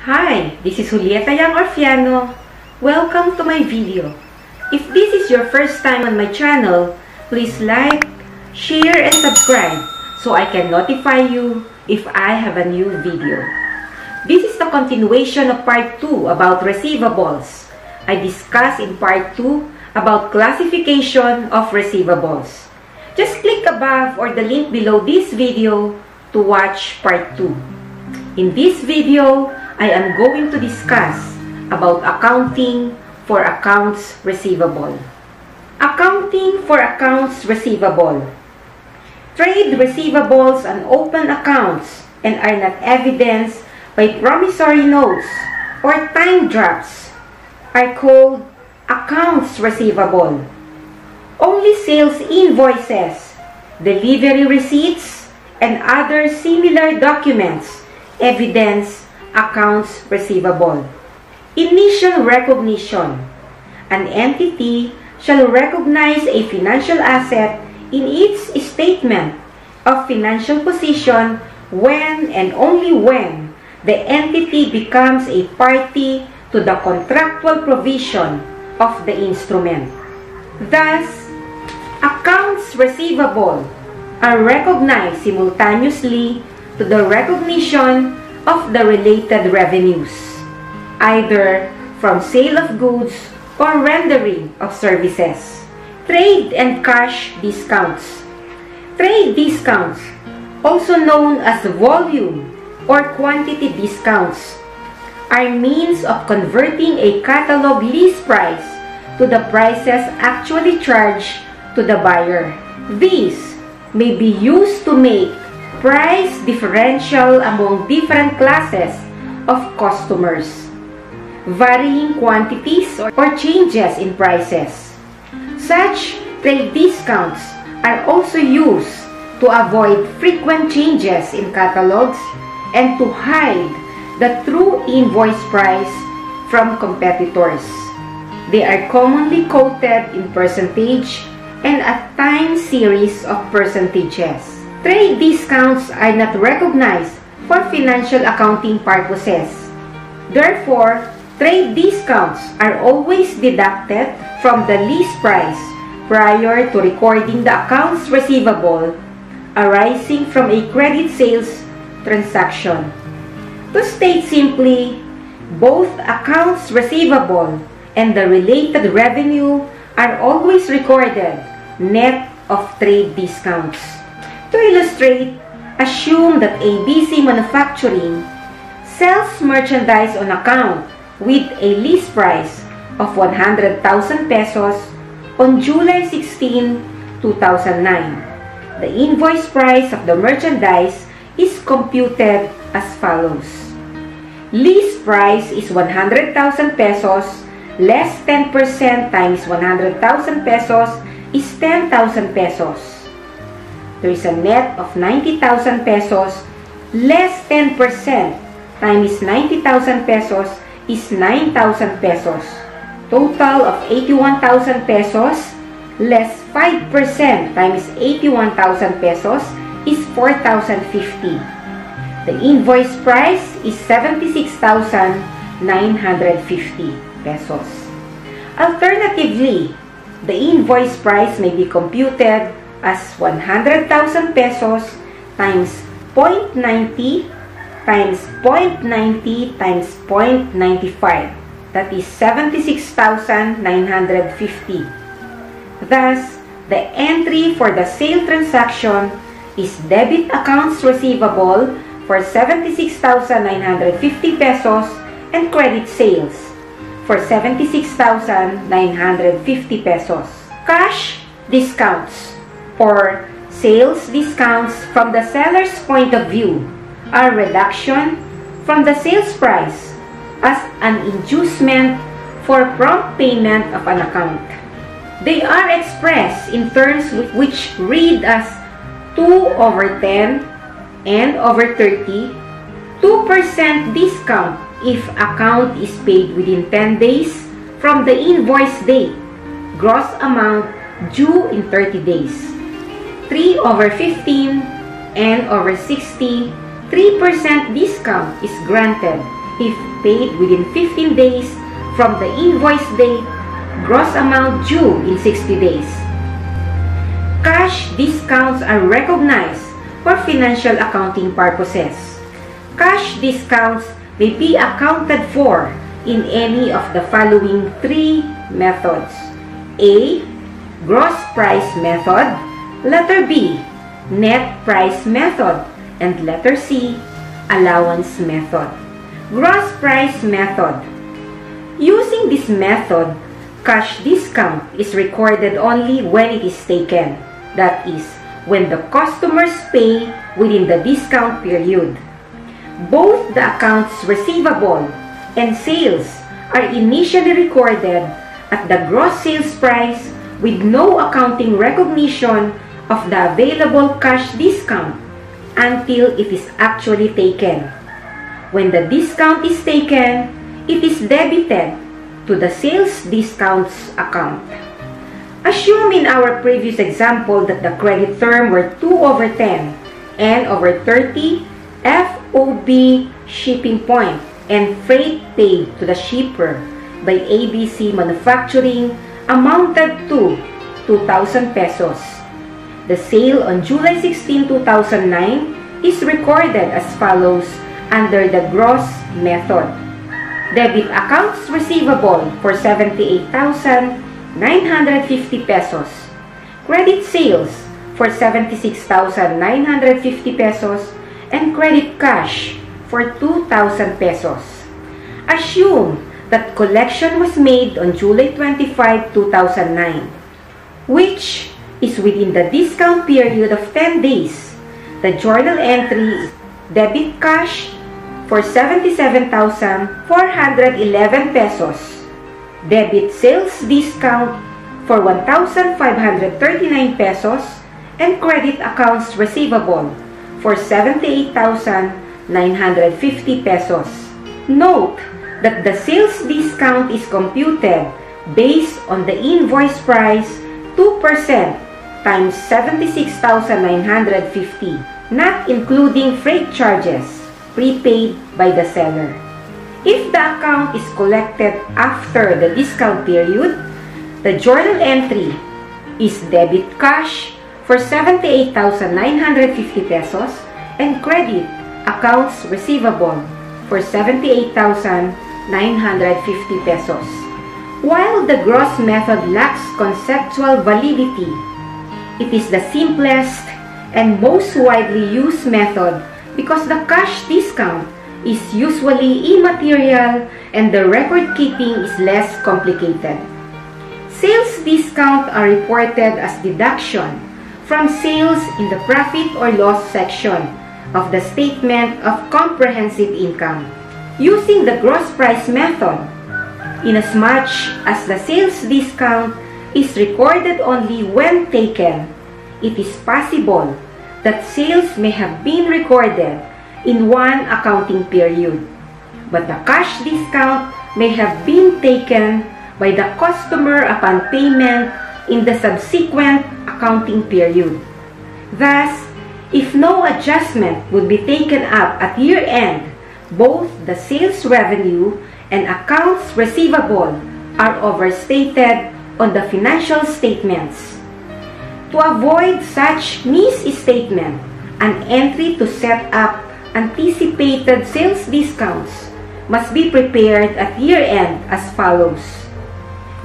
Hi, this is Julieta Yang Orfiano. Welcome to my video. If this is your first time on my channel, please like, share, and subscribe so I can notify you if I have a new video. This is the continuation of part 2 about receivables. I discussed in part 2 about classification of receivables. Just click above or the link below this video to watch part 2. In this video, I am going to discuss about accounting for accounts receivable. Accounting for accounts receivable. Trade receivables and open accounts and are not evidenced by promissory notes or time drafts are called accounts receivable. Only sales invoices, delivery receipts, and other similar documents evidence accounts receivable. Initial recognition. An entity shall recognize a financial asset in its statement of financial position when and only when the entity becomes a party to the contractual provision of the instrument. Thus, accounts receivable are recognized simultaneously to the recognition of the related revenues, either from sale of goods or rendering of services. Trade and cash discounts. Trade discounts, also known as volume or quantity discounts, are means of converting a catalog list price to the prices actually charged to the buyer. These may be used to make price differential among different classes of customers, varying quantities or changes in prices. Such trade discounts are also used to avoid frequent changes in catalogs and to hide the true invoice price from competitors. They are commonly quoted in percentage and a time series of percentages. Trade discounts are not recognized for financial accounting purposes. Therefore, trade discounts are always deducted from the list price prior to recording the accounts receivable arising from a credit sales transaction. To state simply, both accounts receivable and the related revenue are always recorded net of trade discounts. To illustrate, assume that ABC Manufacturing sells merchandise on account with a list price of 100,000 pesos on July 16, 2009. The invoice price of the merchandise is computed as follows. List price is 100,000 pesos less 10% times 100,000 pesos is 10,000 pesos. There is a net of 90,000 pesos less 10% times 90,000 pesos is 9,000 pesos. Total of 81,000 pesos less 5% times 81,000 pesos is 4,050. The invoice price is 76,950 pesos. Alternatively, the invoice price may be computed as 100,000 pesos times 0.90 times 0.90 times 0.95. That is 76,950. Thus, the entry for the sale transaction is debit accounts receivable for 76,950 pesos and credit sales for 76,950 pesos. Cash discounts or sales discounts from the seller's point of view are reduction from the sales price as an inducement for prompt payment of an account. They are expressed in terms which read as 2/10 and over 30, 2% discount if account is paid within 10 days from the invoice date, gross amount due in 30 days. 3/15 and over 60, 3% discount is granted if paid within 15 days from the invoice date, gross amount due in 60 days. Cash discounts are recognized for financial accounting purposes. Cash discounts may be accounted for in any of the following three methods. A. Gross price method. Letter B. Net price method. And letter C. Allowance method. Gross price method. Using this method, cash discount is recorded only when it is taken. That is, when the customers pay within the discount period. Both the accounts receivable and sales are initially recorded at the gross sales price with no accounting recognition of the available cash discount until it is actually taken. When the discount is taken, it is debited to the sales discounts account. Assume in our previous example that the credit term were 2/10 and over 30 FOB shipping point and freight paid to the shipper by ABC Manufacturing amounted to 2,000 pesos. The sale on July 16, 2009 is recorded as follows under the gross method. Debit accounts receivable for 78,950 pesos. Credit sales for 76,950 pesos and credit cash for 2,000 pesos. Assume that collection was made on July 25, 2009, which is within the discount period of 10 days. The journal entry is debit cash for 77,411 pesos, debit sales discount for 1,539 pesos, and credit accounts receivable for 78,950 pesos. Note that the sales discount is computed based on the invoice price 2% times 76,950, not including freight charges prepaid by the seller. If the account is collected after the discount period, the journal entry is debit cash for 78,950 pesos and credit accounts receivable for 78,950 pesos. While the gross method lacks conceptual validity, it is the simplest and most widely used method because the cash discount is usually immaterial and the record keeping is less complicated. Sales discount are reported as deduction from sales in the profit or loss section of the statement of comprehensive income. Using the gross price method, inasmuch as the sales discount is recorded only when taken, it is possible that sales may have been recorded in one accounting period, but the cash discount may have been taken by the customer upon payment in the subsequent accounting period. Thus, if no adjustment would be taken up at year-end, both the sales revenue and accounts receivable are overstated on the financial statements. To avoid such misstatement, an entry to set up anticipated sales discounts must be prepared at year-end as follows: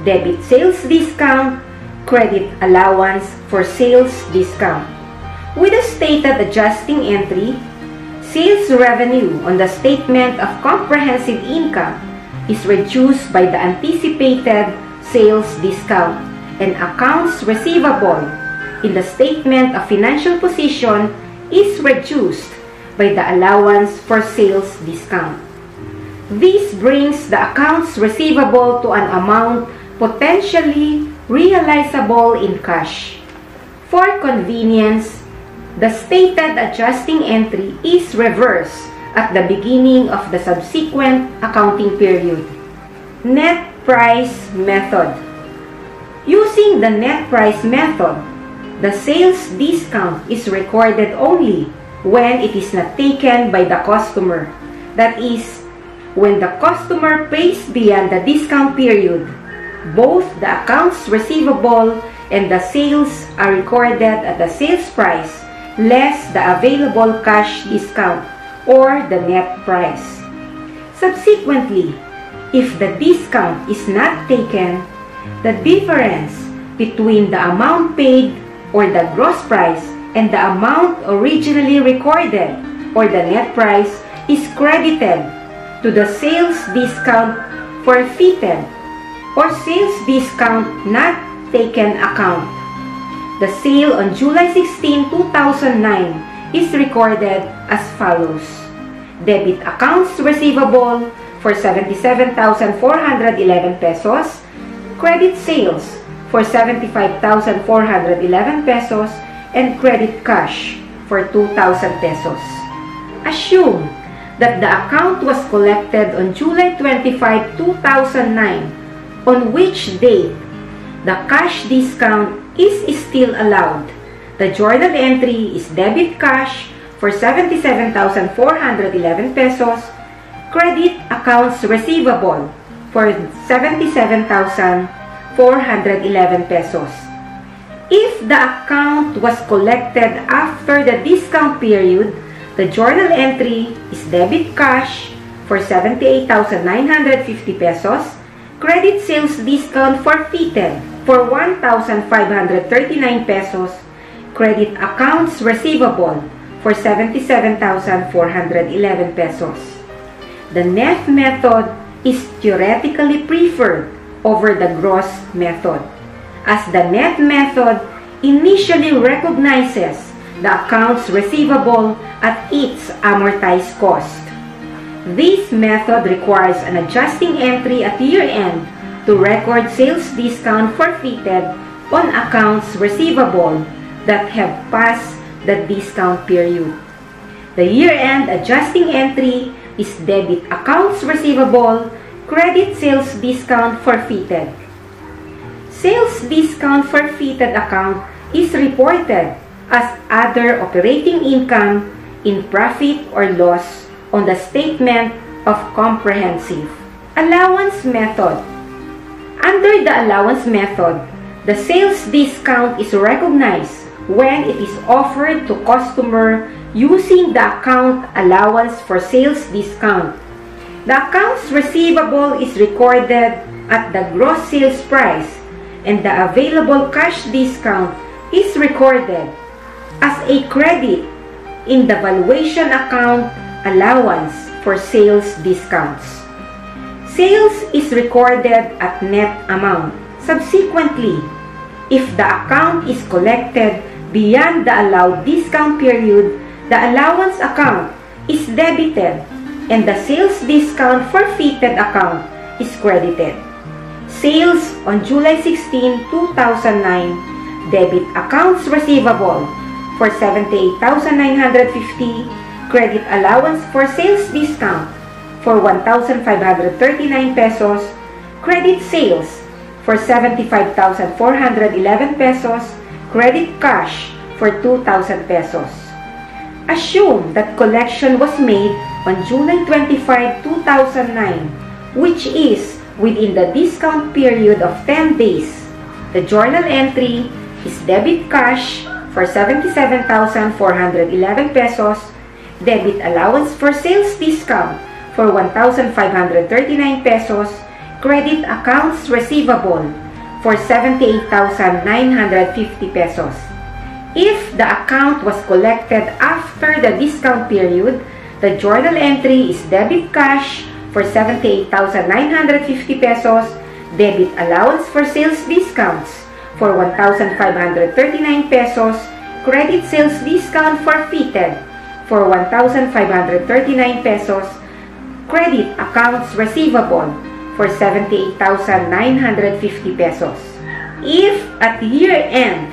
debit sales discount, credit allowance for sales discount. With a stated adjusting entry, sales revenue on the statement of comprehensive income is reduced by the anticipated sales discount, and accounts receivable in the statement of financial position is reduced by the allowance for sales discount. This brings the accounts receivable to an amount potentially realizable in cash. For convenience, the stated adjusting entry is reversed at the beginning of the subsequent accounting period. Net price method. Using the net price method, the sales discount is recorded only when it is not taken by the customer. That is, when the customer pays beyond the discount period, both the accounts receivable and the sales are recorded at the sales price less the available cash discount or the net price. Subsequently, if the discount is not taken, the difference between the amount paid or the gross price and the amount originally recorded or the net price is credited to the sales discount forfeited or sales discount not taken account. The sale on July 16, 2009 is recorded as follows: debit accounts receivable for 77,411 pesos, credit sales for 75,411 pesos, and credit cash for 2,000 pesos. Assume that the account was collected on July 25, 2009, on which date the cash discount is still allowed. The journal entry is debit cash for 77,411 pesos, credit accounts receivable for 77,411 pesos. If the account was collected after the discount period, the journal entry is debit cash for 78,950 pesos, credit sales discount forfeited for 1,539 pesos, credit accounts receivable for 77,411 pesos. The net method is theoretically preferred over the gross method, as the net method initially recognizes the accounts receivable at its amortized cost. This method requires an adjusting entry at year-end to record sales discount forfeited on accounts receivable that have passed the discount period. The year-end adjusting entry is debit accounts receivable, credit sales discount forfeited. Sales discount forfeited account is reported as other operating income in profit or loss on the statement of comprehensive. Allowance method. Under the allowance method, the sales discount is recognized when it is offered to customer using the account allowance for sales discount. The accounts receivable is recorded at the gross sales price and the available cash discount is recorded as a credit in the valuation account allowance for sales discounts. Sales is recorded at net amount. Subsequently, if the account is collected beyond the allowed discount period, the allowance account is debited and the sales discount forfeited account is credited. Sales on July 16, 2009, debit accounts receivable for 78,950, credit allowance for sales discount for 1,539 pesos, credit sales for 75,411 pesos, credit cash for 2,000 pesos. Assume that collection was made on July 25, 2009, which is within the discount period of 10 days. The journal entry is debit cash for 77,411 pesos, debit allowance for sales discount for 1,539 pesos, credit accounts receivable for 78,950 pesos. If the account was collected after the discount period, the journal entry is debit cash for 78,950 pesos, debit allowance for sales discounts for 1,539 pesos, credit sales discount forfeited for 1,539 pesos, credit accounts receivable for 78,950 pesos. If at year-end,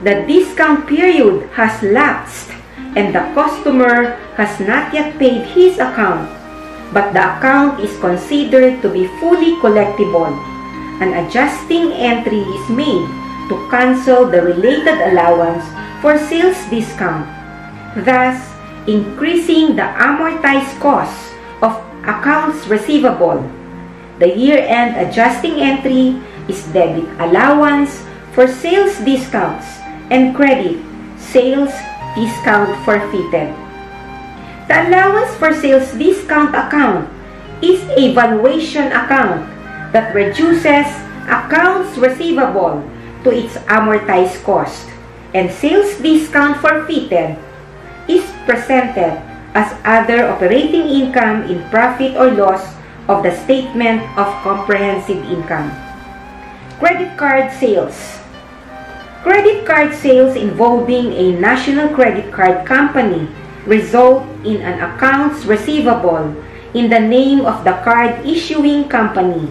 the discount period has lapsed and the customer has not yet paid his account, but the account is considered to be fully collectible, an adjusting entry is made to cancel the related allowance for sales discount, thus increasing the amortized cost of accounts receivable. The year-end adjusting entry is debit allowance for sales discounts and credit sales discount forfeited. The allowance for sales discount account is a valuation account that reduces accounts receivable to its amortized cost, and sales discount forfeited is presented as other operating income in profit or loss of the statement of comprehensive income. Credit card sales. Credit card sales involving a national credit card company result in an accounts receivable in the name of the card issuing company.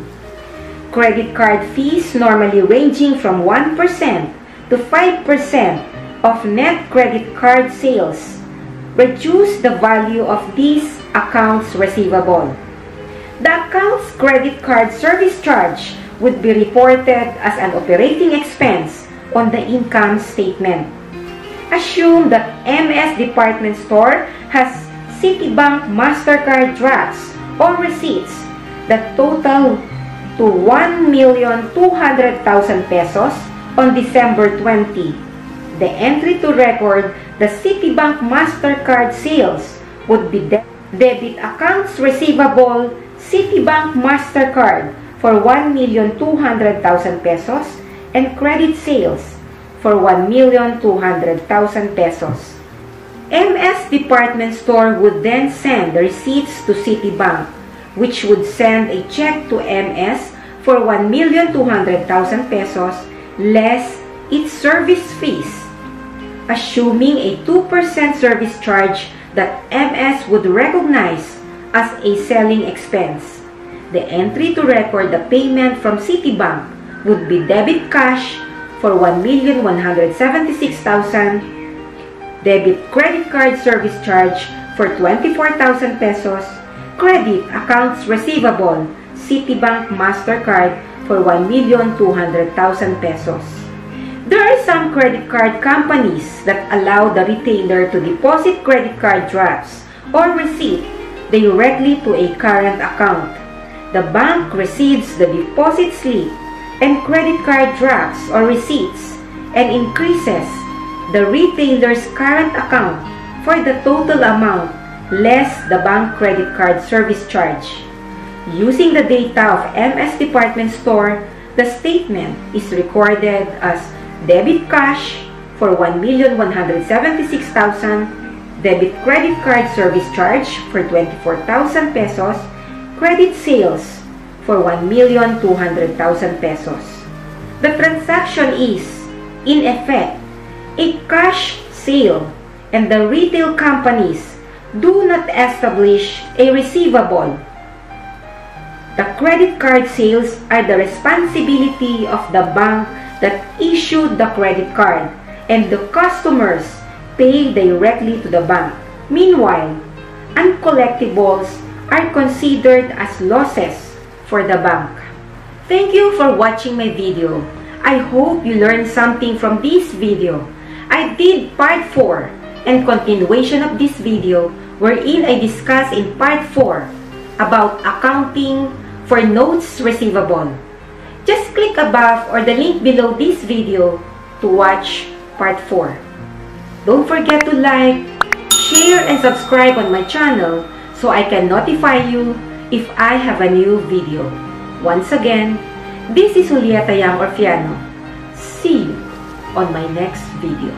Credit card fees normally ranging from 1% to 5% of net credit card sales reduce the value of these accounts receivable. The account's credit card service charge would be reported as an operating expense on the income statement. Assume that MS Department Store has Citibank MasterCard drafts or receipts that total to 1,200,000 pesos on December 20. The entry to record the Citibank MasterCard sales would be debit accounts receivable Citibank MasterCard for 1,200,000 pesos and credit sales for 1,200,000 pesos. MS Department Store would then send the receipts to Citibank, which would send a check to MS for 1,200,000 pesos less its service fees, assuming a 2% service charge that MS would recognize as a selling expense. The entry to record the payment from Citibank would be debit cash for 1,176,000, debit credit card service charge for 24,000 pesos, credit accounts receivable Citibank MasterCard for 1,200,000 pesos. There are some credit card companies that allow the retailer to deposit credit card drafts or receipt directly to a current account. The bank receives the deposit slip and credit card drafts or receipts and increases the retailer's current account for the total amount less the bank credit card service charge. Using the data of MS Department Store, the statement is recorded as debit cash for 1,176,000, debit credit card service charge for 24,000 pesos, credit sales for 1,200,000 pesos. The transaction is, in effect, a cash sale, and the retail companies do not establish a receivable. The credit card sales are the responsibility of the bank that issued the credit card, and the customers pay directly to the bank. Meanwhile, uncollectibles are considered as losses for the bank. Thank you for watching my video. I hope you learned something from this video. I did part 4 and continuation of this video wherein I discuss in part 4 about accounting for notes receivable. Just click above or the link below this video to watch part 4. Don't forget to like, share, and subscribe on my channel so I can notify you if I have a new video. Once again, this is Julieta Yang Orfiano. See you on my next video.